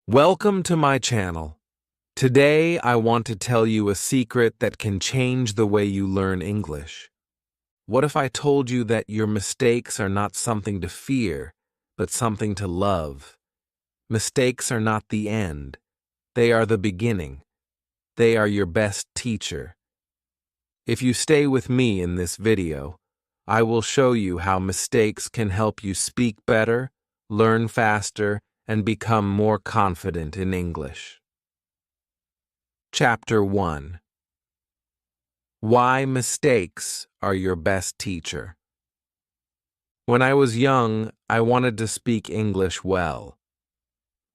Welcome to my channel. Today I want to tell you a secret that can change the way you learn English. What if I told you that your mistakes are not something to fear, but something to love? Mistakes are not the end. They are the beginning. They are your best teacher. If you stay with me in this video, I will show you how mistakes can help you speak better, learn faster, and become more confident in English. Chapter 1. Why mistakes are your best teacher. When I was young, I wanted to speak English well.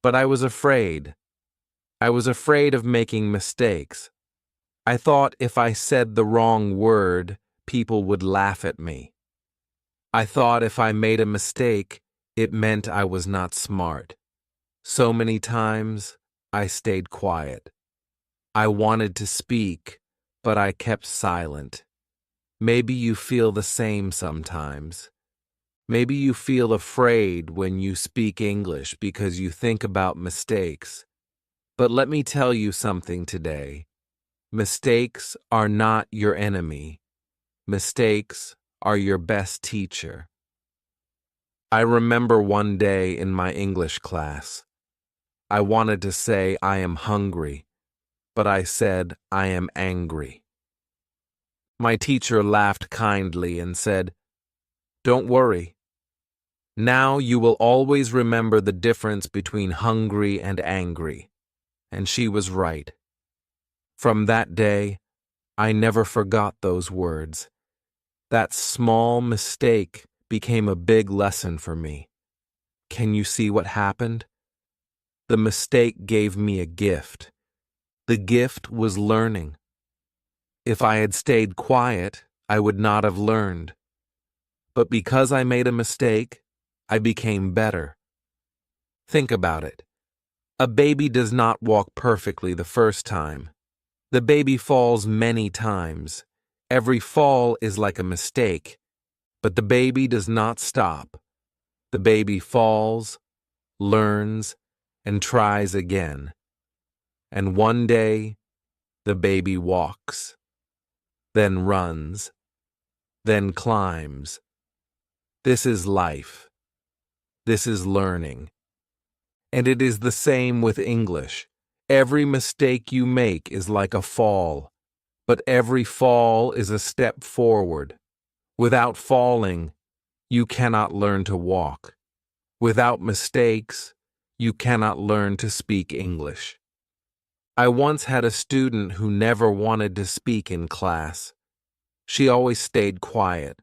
But I was afraid. I was afraid of making mistakes. I thought if I said the wrong word, people would laugh at me. I thought if I made a mistake, it meant I was not smart. So many times, I stayed quiet. I wanted to speak, but I kept silent. Maybe you feel the same sometimes. Maybe you feel afraid when you speak English because you think about mistakes. But let me tell you something today. Mistakes are not your enemy. Mistakes are your best teacher. I remember one day in my English class. I wanted to say I am hungry, but I said I am angry. My teacher laughed kindly and said, "Don't worry. Now you will always remember the difference between hungry and angry." And she was right. From that day, I never forgot those words. That small mistake became a big lesson for me. Can you see what happened? The mistake gave me a gift. The gift was learning. If I had stayed quiet, I would not have learned. But because I made a mistake, I became better. Think about it. A baby does not walk perfectly the first time. The baby falls many times. Every fall is like a mistake, but the baby does not stop. The baby falls, learns, and tries again. And one day, the baby walks, then runs, then climbs. This is life. This is learning. And it is the same with English. Every mistake you make is like a fall, but every fall is a step forward. Without falling, you cannot learn to walk. Without mistakes, you cannot learn to speak English. I once had a student who never wanted to speak in class. She always stayed quiet.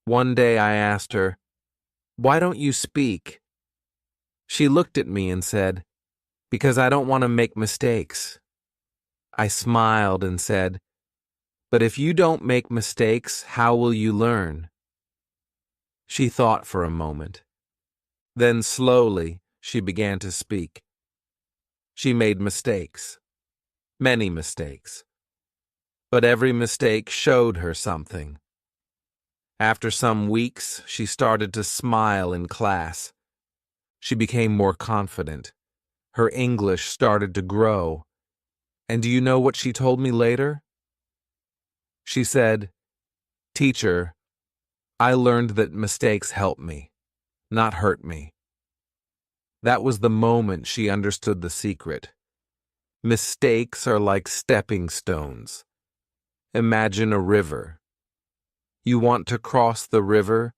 One day I asked her, "Why don't you speak?" She looked at me and said, "Because I don't want to make mistakes." I smiled and said, "But if you don't make mistakes, how will you learn?" She thought for a moment. Then slowly, she began to speak. She made mistakes, many mistakes. But every mistake showed her something. After some weeks, she started to smile in class. She became more confident. Her English started to grow. And do you know what she told me later? She said, "Teacher, I learned that mistakes help me, not hurt me." That was the moment she understood the secret. Mistakes are like stepping stones. Imagine a river. You want to cross the river,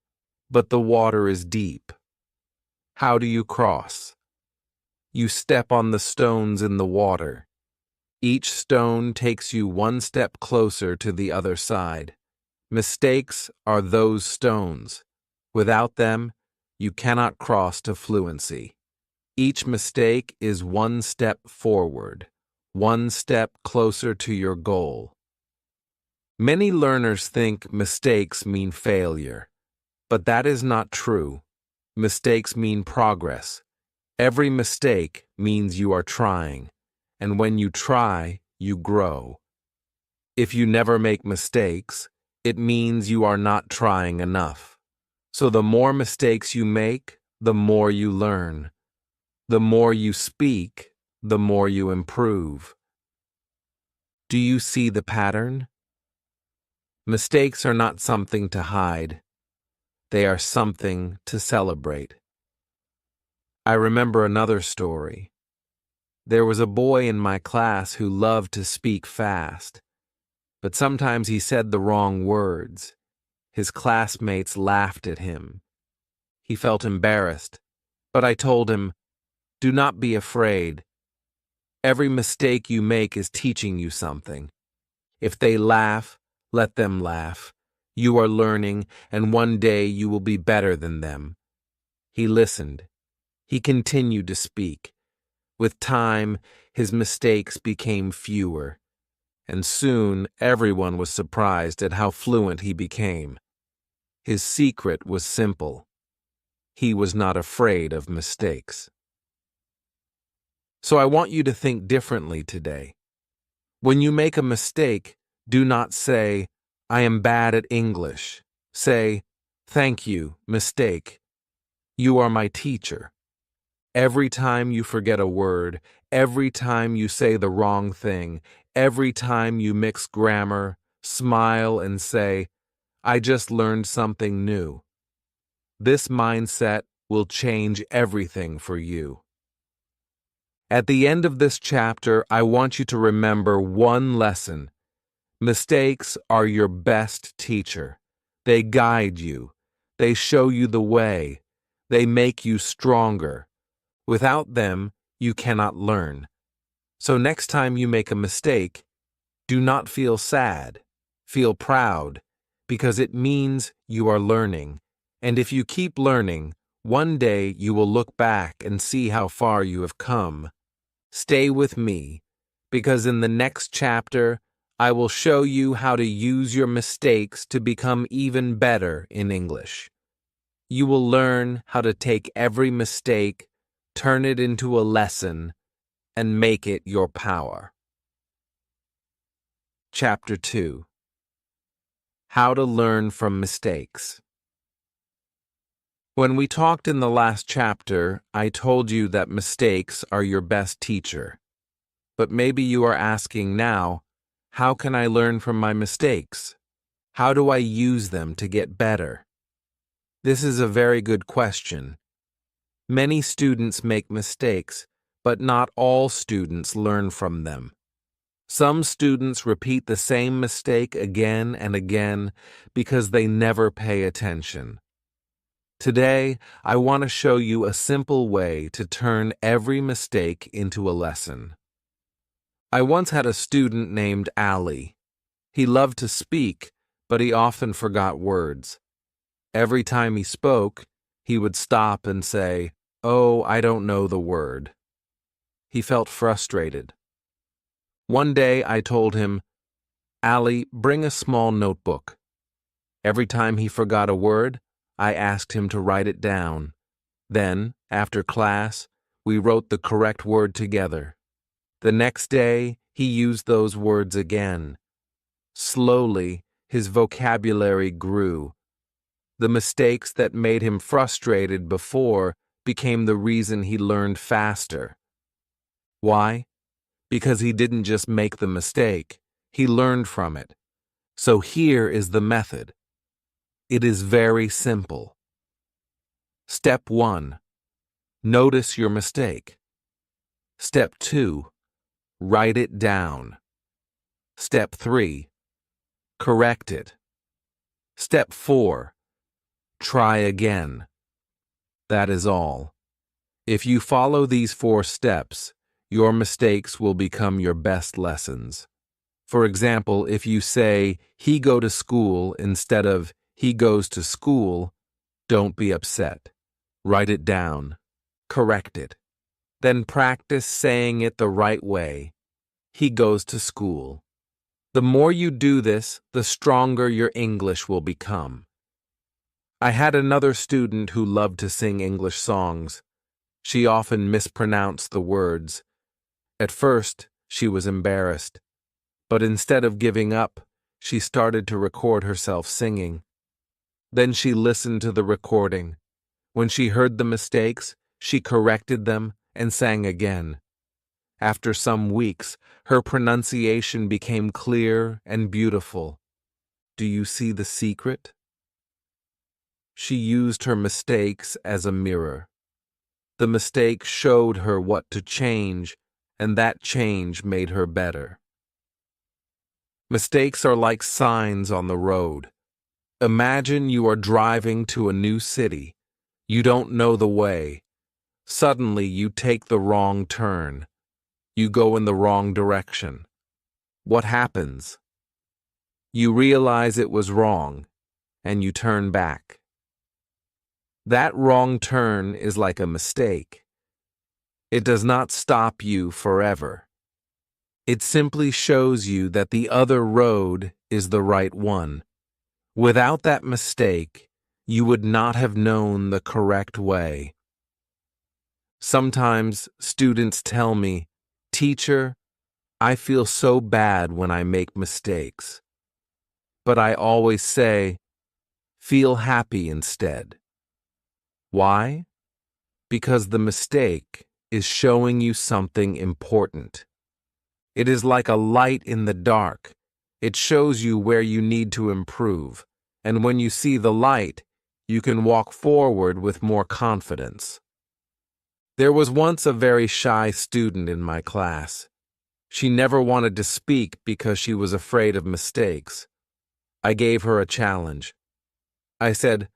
but the water is deep. How do you cross? You step on the stones in the water. Each stone takes you one step closer to the other side. Mistakes are those stones. Without them, you cannot cross to fluency. Each mistake is one step forward, one step closer to your goal. Many learners think mistakes mean failure, but that is not true. Mistakes mean progress. Every mistake means you are trying, and when you try, you grow. If you never make mistakes, it means you are not trying enough. So the more mistakes you make, the more you learn. The more you speak, the more you improve. Do you see the pattern? Mistakes are not something to hide. They are something to celebrate. I remember another story. There was a boy in my class who loved to speak fast, but sometimes he said the wrong words. His classmates laughed at him. He felt embarrassed, but I told him, "Do not be afraid. Every mistake you make is teaching you something. If they laugh, let them laugh. You are learning, and one day you will be better than them." He listened. He continued to speak. With time, his mistakes became fewer, and soon everyone was surprised at how fluent he became. His secret was simple. He was not afraid of mistakes. So I want you to think differently today. When you make a mistake, do not say, "I am bad at English." Say, "Thank you, mistake. You are my teacher." Every time you forget a word, every time you say the wrong thing, every time you mix grammar, smile and say, "I just learned something new." This mindset will change everything for you. At the end of this chapter, I want you to remember one lesson. Mistakes are your best teacher. They guide you. They show you the way. They make you stronger. Without them, you cannot learn. So next time you make a mistake, do not feel sad. Feel proud, because it means you are learning. And if you keep learning, one day you will look back and see how far you have come. Stay with me, because in the next chapter, I will show you how to use your mistakes to become even better in English. You will learn how to take every mistake, turn it into a lesson, and make it your power. Chapter 2. How to Learn from Mistakes. When we talked in the last chapter, I told you that mistakes are your best teacher. But maybe you are asking now, how can I learn from my mistakes? How do I use them to get better? This is a very good question. Many students make mistakes, but not all students learn from them. Some students repeat the same mistake again and again because they never pay attention. Today, I want to show you a simple way to turn every mistake into a lesson. I once had a student named Ali. He loved to speak, but he often forgot words. Every time he spoke, he would stop and say, "Oh, I don't know the word." He felt frustrated. One day I told him, "Ali, bring a small notebook." Every time he forgot a word, I asked him to write it down. Then, after class, we wrote the correct word together. The next day, he used those words again. Slowly, his vocabulary grew. The mistakes that made him frustrated before became the reason he learned faster. Why? Because he didn't just make the mistake, he learned from it. So here is the method. It is very simple. Step 1. Notice your mistake. Step 2. Write it down. Step 3. Correct it. Step 4. Try again. That is all. If you follow these 4 steps, your mistakes will become your best lessons. For example, if you say, "He go to school" instead of "he goes to school," don't be upset. Write it down. Correct it. Then practice saying it the right way. He goes to school. The more you do this, the stronger your English will become. I had another student who loved to sing English songs. She often mispronounced the words. At first, she was embarrassed. But instead of giving up, she started to record herself singing. Then she listened to the recording. When she heard the mistakes, she corrected them and sang again. After some weeks, her pronunciation became clear and beautiful. Do you see the secret? She used her mistakes as a mirror. The mistake showed her what to change, and that change made her better. Mistakes are like signs on the road. Imagine you are driving to a new city. You don't know the way. Suddenly you take the wrong turn. You go in the wrong direction. What happens? You realize it was wrong, and you turn back. That wrong turn is like a mistake. It does not stop you forever. It simply shows you that the other road is the right one. Without that mistake, you would not have known the correct way. Sometimes students tell me, "Teacher, I feel so bad when I make mistakes." But I always say, feel happy instead. Why? Because the mistake is showing you something important. It is like a light in the dark. It shows you where you need to improve, and when you see the light, you can walk forward with more confidence. There was once a very shy student in my class. She never wanted to speak because she was afraid of mistakes. I gave her a challenge. I said,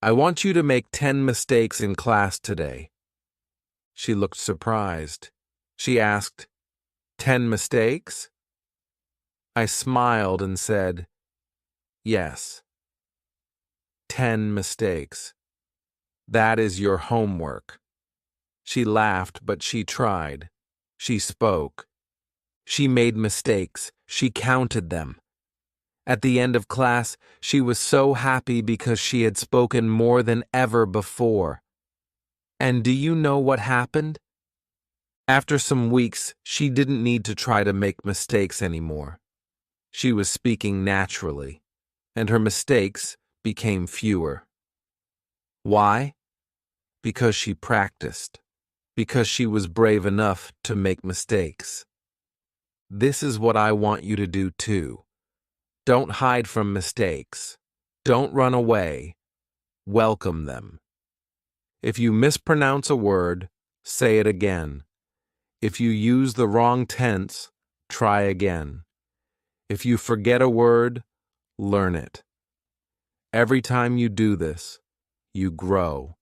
"I want you to make 10 mistakes in class today." She looked surprised. She asked, 10 mistakes? I smiled and said, "Yes. 10 mistakes. That is your homework." She laughed, but she tried. She spoke. She made mistakes. She counted them. At the end of class, she was so happy because she had spoken more than ever before. And do you know what happened? After some weeks, she didn't need to try to make mistakes anymore. She was speaking naturally, and her mistakes became fewer. Why? Because she practiced. Because she was brave enough to make mistakes. This is what I want you to do too. Don't hide from mistakes. Don't run away. Welcome them. If you mispronounce a word, say it again. If you use the wrong tense, try again. If you forget a word, learn it. Every time you do this, you grow.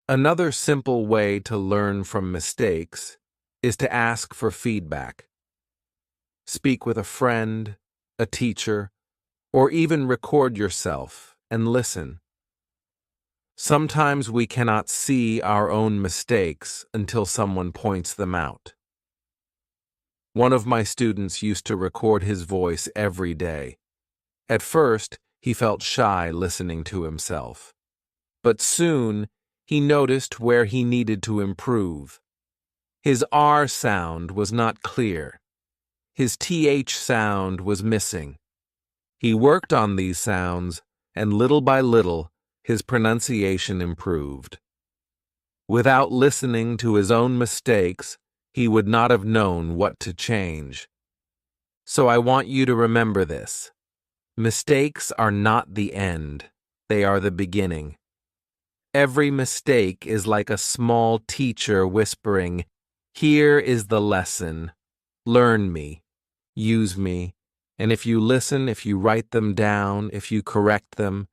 Another simple way to learn from mistakes is to ask for feedback. Speak with a friend, a teacher, or even record yourself and listen. Sometimes we cannot see our own mistakes until someone points them out. One of my students used to record his voice every day. At first, he felt shy listening to himself. But soon, he noticed where he needed to improve. His R sound was not clear. His TH sound was missing. He worked on these sounds, and little by little, his pronunciation improved. Without listening to his own mistakes, he would not have known what to change. So I want you to remember this. Mistakes are not the end. They are the beginning. Every mistake is like a small teacher whispering, "Here is the lesson. Learn me. Use me. And if you listen, if you write them down, if you correct them,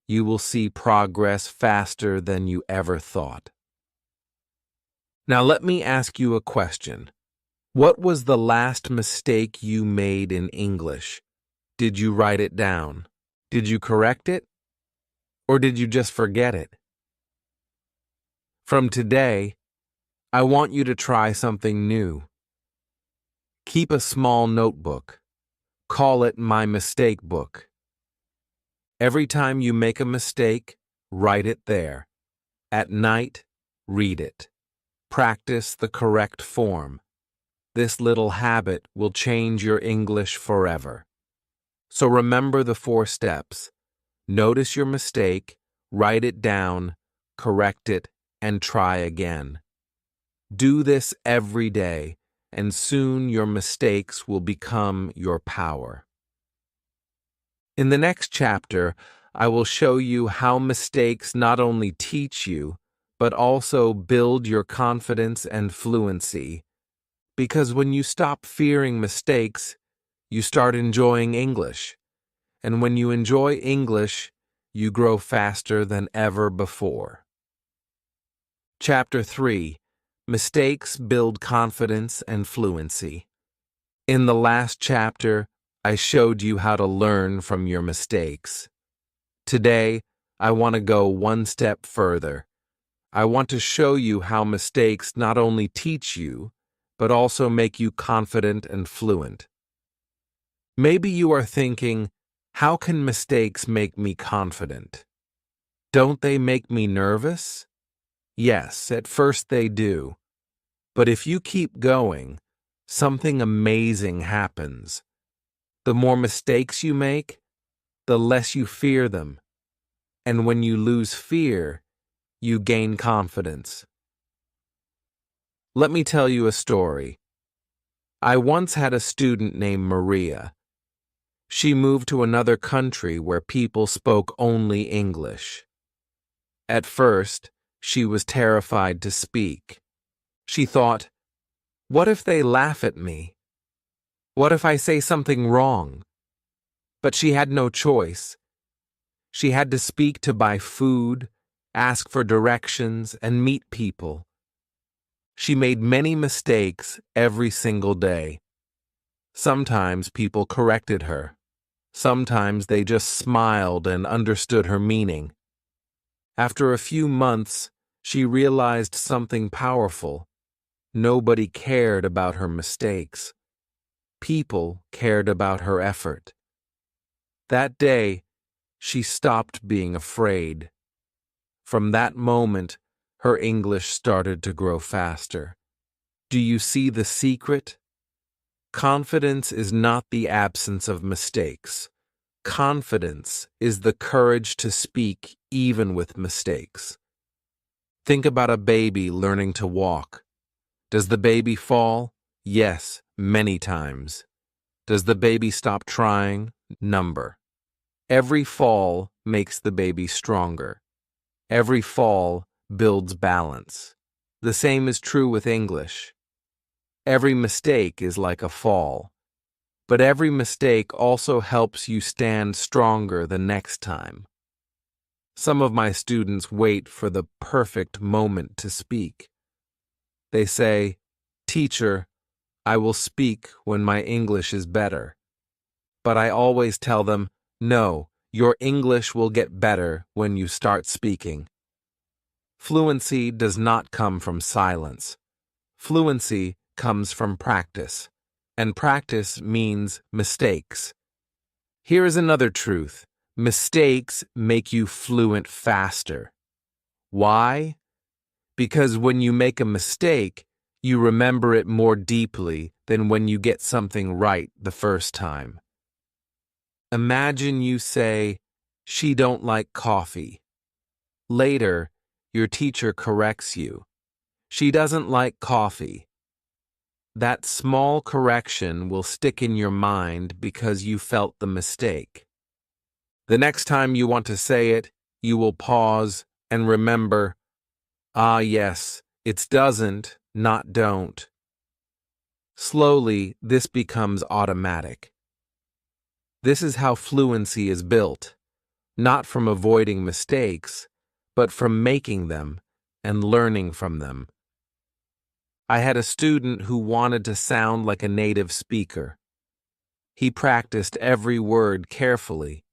you will see progress faster than you ever thought." Now let me ask you a question. What was the last mistake you made in English? Did you write it down? Did you correct it? Or did you just forget it? From today, I want you to try something new. Keep a small notebook. Call it My Mistake Book. Every time you make a mistake, write it there. At night, read it. Practice the correct form. This little habit will change your English forever. So remember the 4 steps. Notice your mistake, write it down, correct it, and try again. Do this every day, and soon your mistakes will become your power. In the next chapter, I will show you how mistakes not only teach you, but also build your confidence and fluency. Because when you stop fearing mistakes, you start enjoying English. And when you enjoy English, you grow faster than ever before. Chapter 3: Mistakes Build Confidence and Fluency. In the last chapter, I showed you how to learn from your mistakes. Today, I want to go one step further. I want to show you how mistakes not only teach you, but also make you confident and fluent. Maybe you are thinking, how can mistakes make me confident? Don't they make me nervous? Yes, at first they do. But if you keep going, something amazing happens. The more mistakes you make, the less you fear them. And when you lose fear, you gain confidence. Let me tell you a story. I once had a student named Maria. She moved to another country where people spoke only English. At first, she was terrified to speak. She thought, what if they laugh at me? What if I say something wrong? But she had no choice. She had to speak to buy food, ask for directions, and meet people. She made many mistakes every single day. Sometimes people corrected her. Sometimes they just smiled and understood her meaning. After a few months, she realized something powerful. Nobody cared about her mistakes. People cared about her effort. That day, she stopped being afraid. From that moment, her English started to grow faster. Do you see the secret? Confidence is not the absence of mistakes. Confidence is the courage to speak even with mistakes. Think about a baby learning to walk. Does the baby fall? Yes, many times. Does the baby stop trying? Number. Every fall makes the baby stronger. Every fall builds balance. The same is true with English. Every mistake is like a fall. But every mistake also helps you stand stronger the next time. Some of my students wait for the perfect moment to speak. They say, "Teacher, I will speak when my English is better." But I always tell them, no, your English will get better when you start speaking. Fluency does not come from silence. Fluency comes from practice. And practice means mistakes. Here is another truth. Mistakes make you fluent faster. Why? Because when you make a mistake, you remember it more deeply than when you get something right the first time. Imagine you say, "She don't like coffee." Later, your teacher corrects you. "She doesn't like coffee." That small correction will stick in your mind because you felt the mistake. The next time you want to say it, you will pause and remember, ah yes, it's doesn't, not don't. Slowly, this becomes automatic. This is how fluency is built, not from avoiding mistakes, but from making them and learning from them. I had a student who wanted to sound like a native speaker. He practiced every word carefully,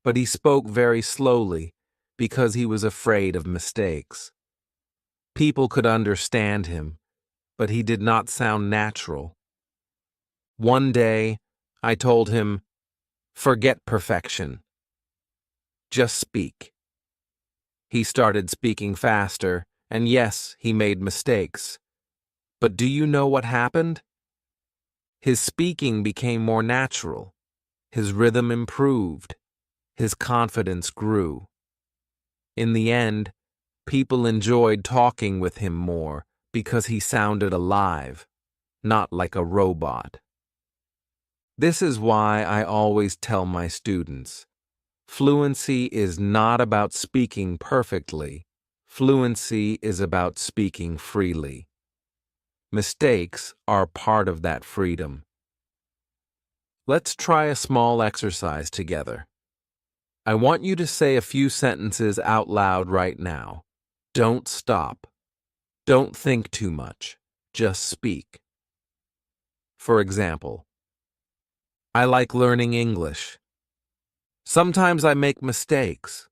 but he spoke very slowly because he was afraid of mistakes. People could understand him, but he did not sound natural. One day, I told him, "Forget perfection. Just speak." He started speaking faster, and yes, he made mistakes. But do you know what happened? His speaking became more natural. His rhythm improved. His confidence grew. In the end, people enjoyed talking with him more because he sounded alive, not like a robot. This is why I always tell my students, fluency is not about speaking perfectly. Fluency is about speaking freely. Mistakes are part of that freedom. Let's try a small exercise together. I want you to say a few sentences out loud right now. Don't stop. Don't think too much. Just speak. For example, I like learning English. Sometimes I make mistakes,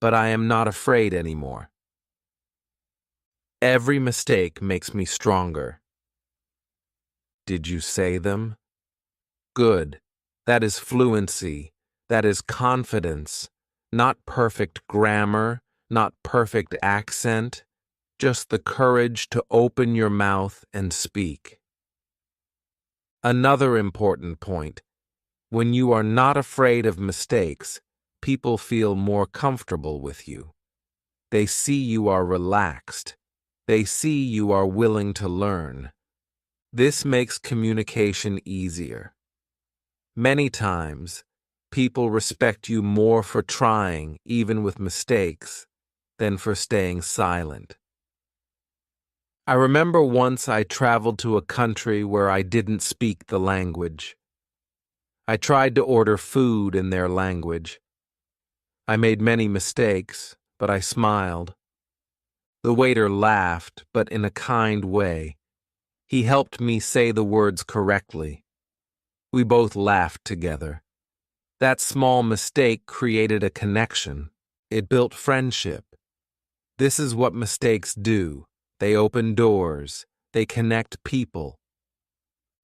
but I am not afraid anymore. Every mistake makes me stronger. Did you say them? Good. That is fluency. That is confidence. Not perfect grammar, not perfect accent, just the courage to open your mouth and speak. Another important point. When you are not afraid of mistakes, people feel more comfortable with you. They see you are relaxed. They see you are willing to learn. This makes communication easier. Many times, people respect you more for trying, even with mistakes, than for staying silent. I remember once I traveled to a country where I didn't speak the language. I tried to order food in their language. I made many mistakes, but I smiled. The waiter laughed, but in a kind way. He helped me say the words correctly. We both laughed together. That small mistake created a connection. It built friendship. This is what mistakes do. They open doors. They connect people.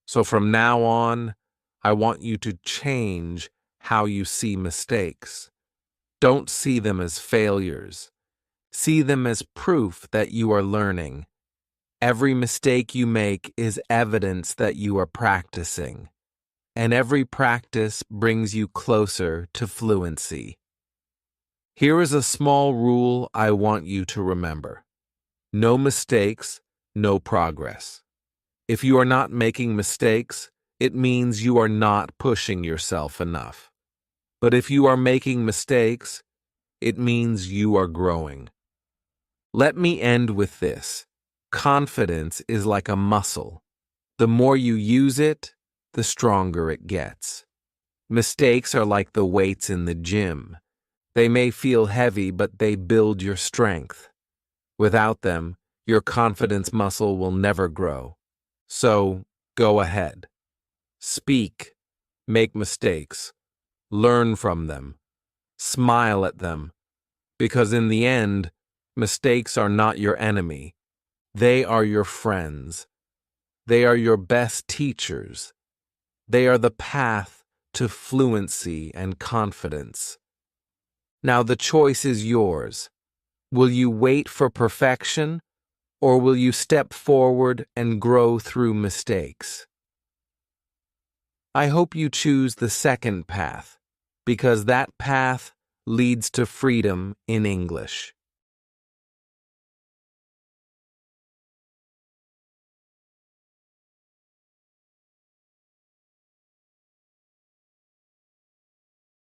So from now on, I want you to change how you see mistakes. Don't see them as failures. See them as proof that you are learning. Every mistake you make is evidence that you are practicing. And every practice brings you closer to fluency. Here is a small rule I want you to remember. No mistakes, no progress. If you are not making mistakes, it means you are not pushing yourself enough. But if you are making mistakes, it means you are growing. Let me end with this. Confidence is like a muscle. The more you use it, the stronger it gets. Mistakes are like the weights in the gym. They may feel heavy, but they build your strength. Without them, your confidence muscle will never grow. So, go ahead. Speak. Make mistakes. Learn from them. Smile at them. Because in the end, mistakes are not your enemy. They are your friends. They are your best teachers. They are the path to fluency and confidence. Now the choice is yours. Will you wait for perfection, or will you step forward and grow through mistakes? I hope you choose the second path, because that path leads to freedom in English.